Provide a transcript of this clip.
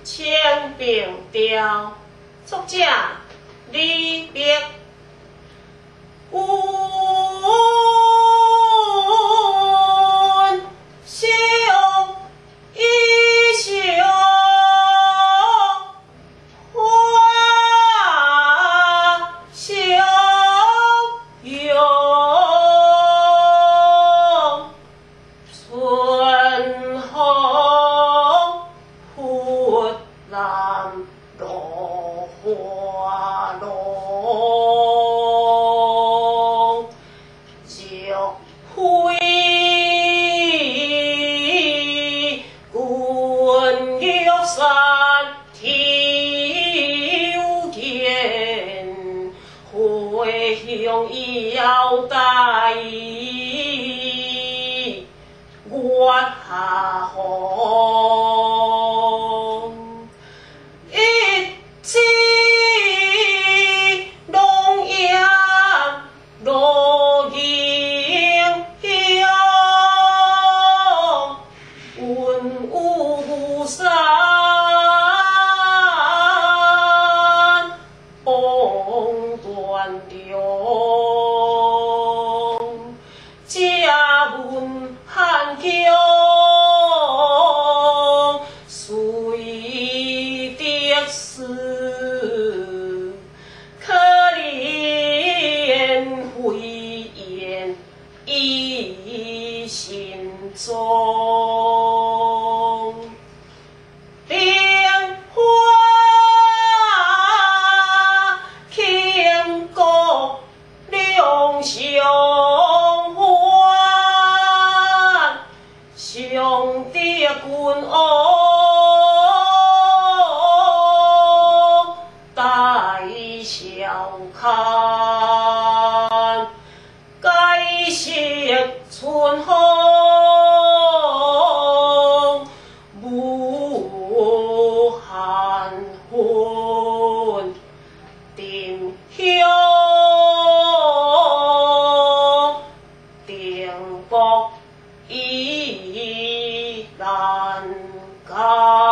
清平调，作者李白。阮相依相花相拥，春风拂槛落花浓，石灰滚玉山秋见，花香摇带月下红。一枝龙眼落英雄，文武山红断中，家文汉强随得势，可怜灰烟依心中。莲花倾国两相还，上得君王待笑看，改写春风无限恨，定香定薄依然间。